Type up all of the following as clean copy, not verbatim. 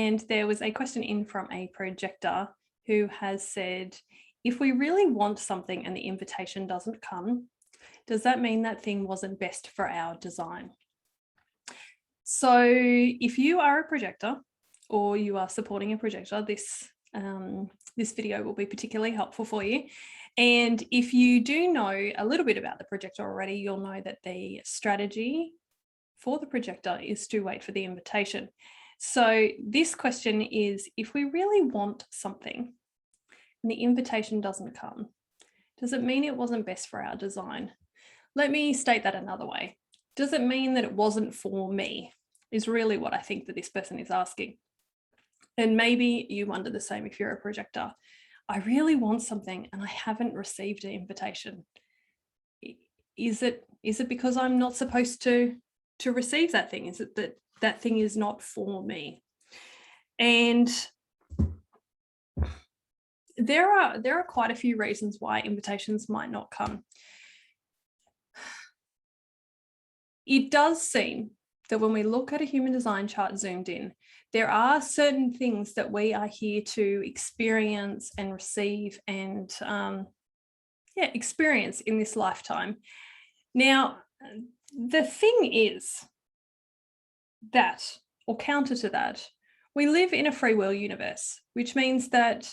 And there was a question in from a projector who has said, if we really want something and the invitation doesn't come, does that mean that thing wasn't best for our design? So if you are a projector or you are supporting a projector, this video will be particularly helpful for you. And if you do know a little bit about the projector already, you'll know that the strategy for the projector is to wait for the invitation. So this question is, if we really want something and the invitation doesn't come, does it mean it wasn't best for our design? Let me state that another way. Does it mean that it wasn't for me? Is really what I think that this person is asking. And maybe you wonder the same if you're a projector. I really want something and I haven't received an invitation. Is it because I'm not supposed to receive that thing? Is it that that thing is not for me? And there are quite a few reasons why invitations might not come. It does seem that when we look at a human design chart zoomed in, there are certain things that we are here to experience and receive and experience in this lifetime. Now, the thing is that, or counter to that, we live in a free will universe, which means that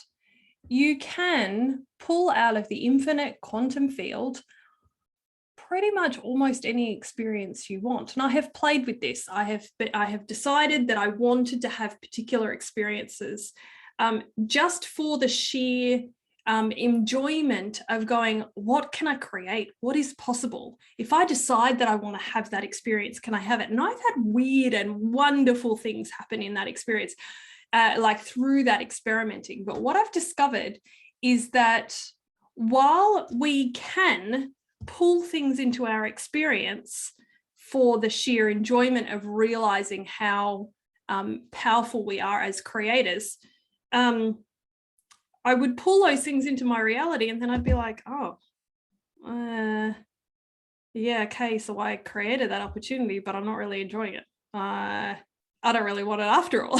you can pull out of the infinite quantum field pretty much almost any experience you want. And I have played with this. I have decided that I wanted to have particular experiences just for the sheer enjoyment of going, what can I create? What is possible? If I decide that I want to have that experience, can I have it? And I've had weird and wonderful things happen in that experience, like through that experimenting. But what I've discovered is that while we can pull things into our experience for the sheer enjoyment of realizing how powerful we are as creators, I would pull those things into my reality and then I'd be like, oh, yeah, okay, so I created that opportunity, but I'm not really enjoying it. I don't really want it after all,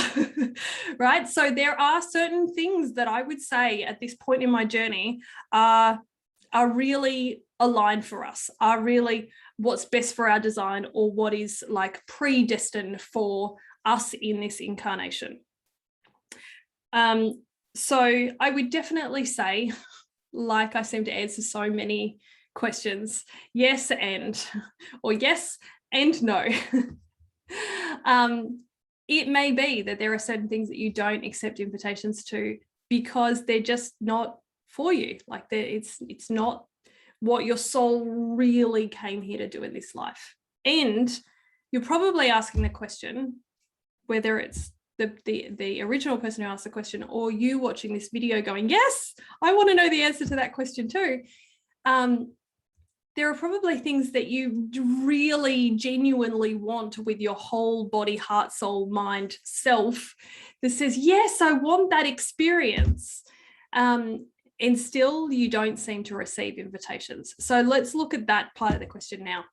right? So there are certain things that I would say at this point in my journey are really aligned for us, are really what's best for our design, or what is like predestined for us in this incarnation. So I would definitely say, like I seem to answer so many questions, yes and, or yes and no. It may be that there are certain things that you don't accept invitations to because they're just not for you. Like it's not what your soul really came here to do in this life. And you're probably asking the question, whether it's the original person who asked the question or you watching this video going, yes, I want to know the answer to that question too. There are probably things that you really genuinely want with your whole body, heart, soul, mind, self that says, yes, I want that experience. And still you don't seem to receive invitations. So let's look at that part of the question now.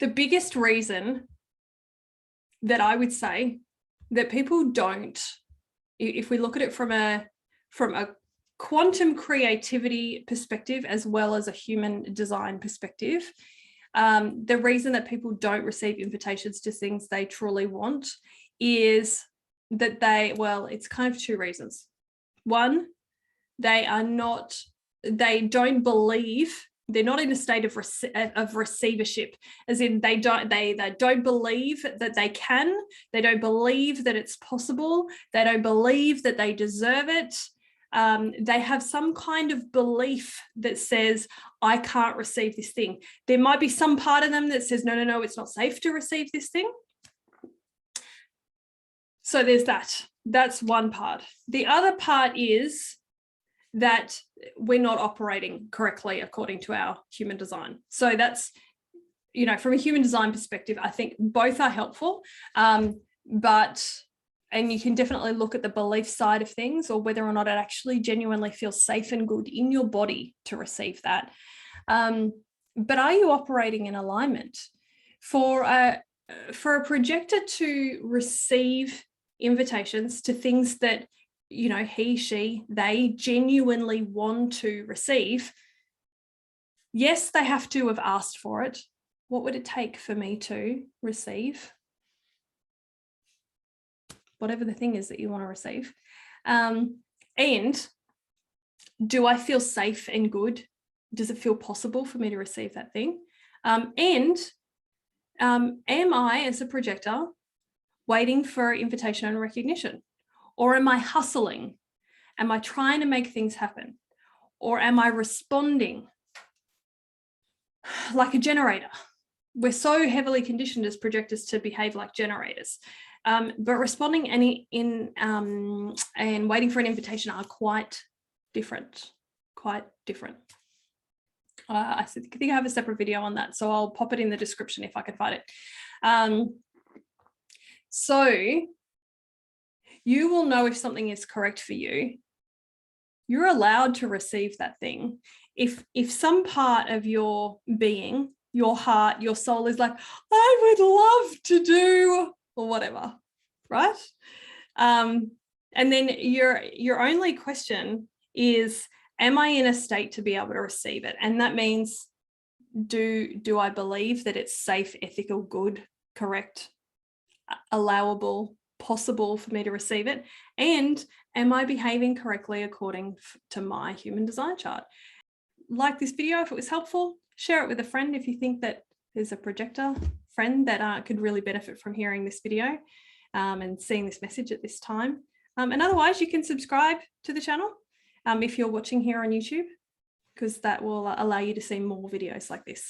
The biggest reason that I would say that people don't, if we look at it from a quantum creativity perspective as well as a human design perspective, the reason that people don't receive invitations to things they truly want is that it's kind of two reasons. One, they don't believe, they're not in a state of receivership, as in they don't believe that they can, they don't believe that it's possible, they don't believe that they deserve it. They have some kind of belief that says, I can't receive this thing. There might be some part of them that says, no, it's not safe to receive this thing. So there's that. That's one part. The other part is that we're not operating correctly according to our human design. So that's, from a human design perspective, I think both are helpful, and you can definitely look at the belief side of things, or whether or not it actually genuinely feels safe and good in your body to receive that. But are you operating in alignment? For for a projector to receive invitations to things that, you know, he, she, they genuinely want to receive, yes, they have to have asked for it. What would it take for me to receive whatever the thing is that you want to receive? And do I feel safe and good? Does it feel possible for me to receive that thing? Am I, as a projector, waiting for invitation and recognition? Or am I hustling? Am I trying to make things happen? Or am I responding like a generator? We're so heavily conditioned as projectors to behave like generators. But responding and waiting for an invitation are quite different. I think I have a separate video on that, so I'll pop it in the description if I can find it. So you will know if something is correct for you. You're allowed to receive that thing. If some part of your being, your heart, your soul is like, I would love to do, or whatever, right? And then your only question is, am I in a state to be able to receive it? And that means, do I believe that it's safe, ethical, good, correct, allowable, possible for me to receive it? And am I behaving correctly according to my human design chart? Like this video if it was helpful. Share it with a friend if you think that there's a projector friend that could really benefit from hearing this video and seeing this message at this time. And otherwise, you can subscribe to the channel if you're watching here on YouTube, because that will allow you to see more videos like this.